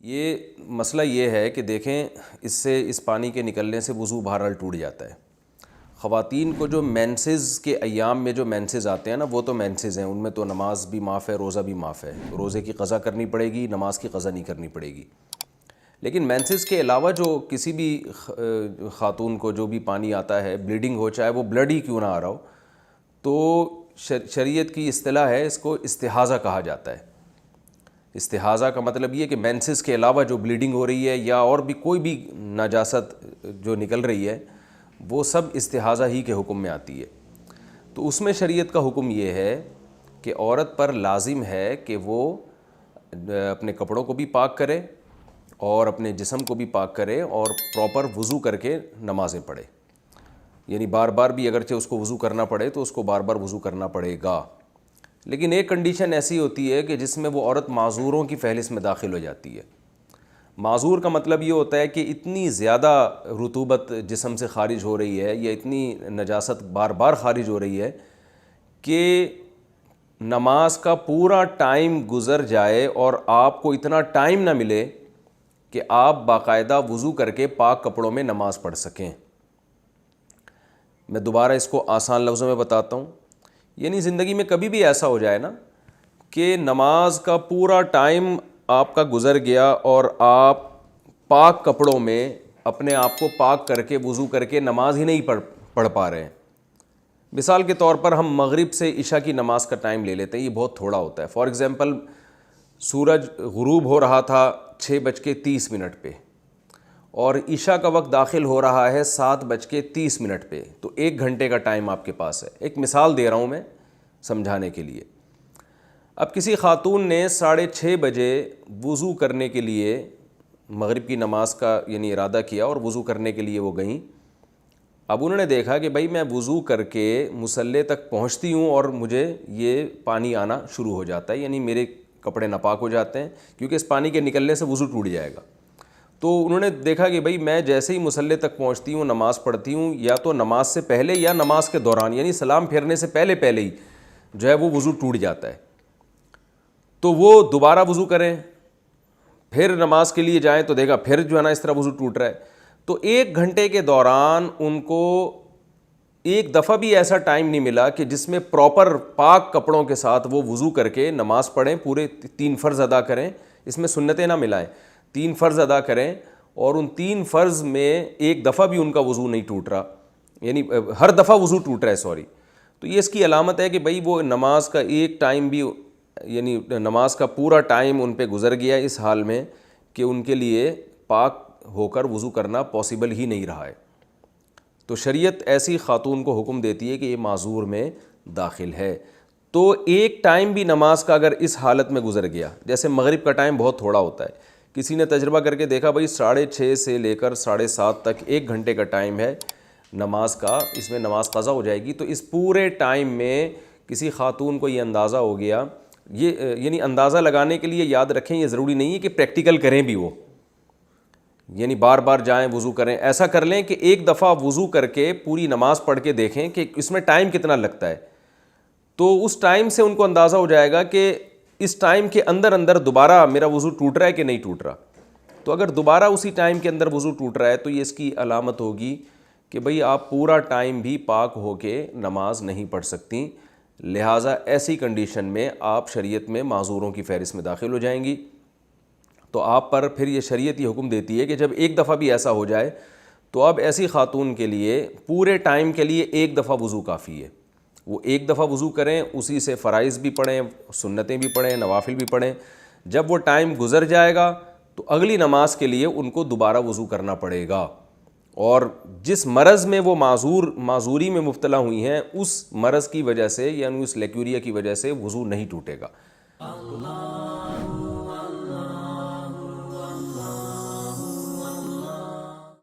یہ مسئلہ یہ ہے کہ دیکھیں اس پانی کے نکلنے سے وضو بہرحال ٹوٹ جاتا ہے۔ خواتین کو جو مینسز کے ایام میں جو مینسز آتے ہیں نا، وہ تو مینسز ہیں، ان میں تو نماز بھی معاف ہے، روزہ بھی معاف ہے، روزے کی قضا کرنی پڑے گی، نماز کی قضا نہیں کرنی پڑے گی۔ لیکن مینسز کے علاوہ جو کسی بھی خاتون کو جو بھی پانی آتا ہے، بلیڈنگ ہو، چاہے وہ بلڈ ہی کیوں نہ آ رہا ہو، تو شریعت کی اصطلاح ہے، اس کو استحاضہ کہا جاتا ہے۔ استحاضہ کا مطلب یہ کہ مینسز کے علاوہ جو بلیڈنگ ہو رہی ہے یا اور بھی کوئی بھی نجاست جو نکل رہی ہے، وہ سب استحاضہ ہی کے حکم میں آتی ہے۔ تو اس میں شریعت کا حکم یہ ہے کہ عورت پر لازم ہے کہ وہ اپنے کپڑوں کو بھی پاک کرے اور اپنے جسم کو بھی پاک کرے اور پراپر وضو کر کے نمازیں پڑھے۔ یعنی بار بار بھی اگرچہ اس کو وضو کرنا پڑے تو اس کو بار بار وضو کرنا پڑے گا۔ لیکن ایک کنڈیشن ایسی ہوتی ہے کہ جس میں وہ عورت معذوروں کی فہرست میں داخل ہو جاتی ہے۔ معذور کا مطلب یہ ہوتا ہے کہ اتنی زیادہ رطوبت جسم سے خارج ہو رہی ہے یا اتنی نجاست بار بار خارج ہو رہی ہے کہ نماز کا پورا ٹائم گزر جائے اور آپ کو اتنا ٹائم نہ ملے کہ آپ باقاعدہ وضو کر کے پاک کپڑوں میں نماز پڑھ سکیں۔ میں دوبارہ اس کو آسان لفظوں میں بتاتا ہوں۔ یعنی زندگی میں کبھی بھی ایسا ہو جائے نا کہ نماز کا پورا ٹائم آپ کا گزر گیا اور آپ پاک کپڑوں میں اپنے آپ کو پاک کر کے وضو کر کے نماز ہی نہیں پڑھ پا رہے ہیں۔ مثال کے طور پر ہم مغرب سے عشاء کی نماز کا ٹائم لے لیتے ہیں، یہ بہت تھوڑا ہوتا ہے۔ فار ایگزامپل سورج غروب ہو رہا تھا 6:30 پہ اور عشاء کا وقت داخل ہو رہا ہے 7:30 پہ، تو 1 گھنٹے کا ٹائم آپ کے پاس ہے۔ ایک مثال دے رہا ہوں میں سمجھانے کے لیے۔ اب کسی خاتون نے 6:30 بجے وضو کرنے کے لیے مغرب کی نماز کا یعنی ارادہ کیا اور وضو کرنے کے لیے وہ گئیں۔ اب انہوں نے دیکھا کہ بھائی میں وضو کر کے مصلی تک پہنچتی ہوں اور مجھے یہ پانی آنا شروع ہو جاتا ہے، یعنی میرے کپڑے ناپاک ہو جاتے ہیں کیونکہ اس پانی کے نکلنے سے وضو ٹوٹ جائے گا۔ تو انہوں نے دیکھا کہ بھائی میں جیسے ہی مصلی تک پہنچتی ہوں، نماز پڑھتی ہوں، یا تو نماز سے پہلے یا نماز کے دوران، یعنی سلام پھیرنے سے پہلے ہی جو ہے وہ وضو ٹوٹ جاتا ہے۔ تو وہ دوبارہ وضو کریں، پھر نماز کے لیے جائیں تو دیکھا پھر جو ہے نا اس طرح وضو ٹوٹ رہا ہے۔ تو 1 گھنٹے کے دوران ان کو ایک دفعہ بھی ایسا ٹائم نہیں ملا کہ جس میں پراپر پاک کپڑوں کے ساتھ وہ وضو کر کے نماز پڑھیں، پورے 3 فرض ادا کریں، اس میں سنتیں نہ ملائیں، 3 فرض ادا کریں، اور ان 3 فرض میں ایک دفعہ بھی ان کا وضو نہیں ٹوٹ رہا، یعنی ہر دفعہ وضو ٹوٹ رہا ہے تو یہ اس کی علامت ہے کہ بھئی وہ نماز کا ایک ٹائم بھی، یعنی نماز کا پورا ٹائم ان پہ گزر گیا اس حال میں کہ ان کے لیے پاک ہو کر وضو کرنا پاسبل ہی نہیں رہا ہے۔ تو شریعت ایسی خاتون کو حکم دیتی ہے کہ یہ معذور میں داخل ہے۔ تو ایک ٹائم بھی نماز کا اگر اس حالت میں گزر گیا، جیسے مغرب کا ٹائم بہت تھوڑا ہوتا ہے، کسی نے تجربہ کر کے دیکھا بھئی 6:30 سے لے کر 7:30 تک 1 گھنٹے کا ٹائم ہے نماز کا، اس میں نماز قضا ہو جائے گی۔ تو اس پورے ٹائم میں کسی خاتون کو یہ اندازہ ہو گیا، یہ یعنی اندازہ لگانے کے لیے یاد رکھیں، یہ ضروری نہیں ہے کہ پریکٹیکل کریں بھی وہ، یعنی بار بار جائیں وضو کریں، ایسا کر لیں کہ ایک دفعہ وضو کر کے پوری نماز پڑھ کے دیکھیں کہ اس میں ٹائم کتنا لگتا ہے۔ تو اس ٹائم سے ان کو اندازہ ہو جائے گا کہ اس ٹائم کے اندر دوبارہ میرا وضو ٹوٹ رہا ہے کہ نہیں ٹوٹ رہا۔ تو اگر دوبارہ اسی ٹائم کے اندر وضو ٹوٹ رہا ہے تو یہ اس کی علامت ہوگی کہ بھئی آپ پورا ٹائم بھی پاک ہو کے نماز نہیں پڑھ سکتی، لہٰذا ایسی کنڈیشن میں آپ شریعت میں معذوروں کی فہرست میں داخل ہو جائیں گی۔ تو آپ پر پھر یہ شریعت یہ حکم دیتی ہے کہ جب ایک دفعہ بھی ایسا ہو جائے تو اب ایسی خاتون کے لیے پورے ٹائم کے لیے 1 دفعہ وضو کافی ہے۔ وہ 1 دفعہ وضو کریں، اسی سے فرائض بھی پڑھیں، سنتیں بھی پڑھیں، نوافل بھی پڑھیں۔ جب وہ ٹائم گزر جائے گا تو اگلی نماز کے لیے ان کو دوبارہ وضو کرنا پڑے گا، اور جس مرض میں وہ معذوری میں مبتلا ہوئی ہیں اس مرض کی وجہ سے یعنی اس لیکوریا کی وجہ سے وضو نہیں ٹوٹے گا۔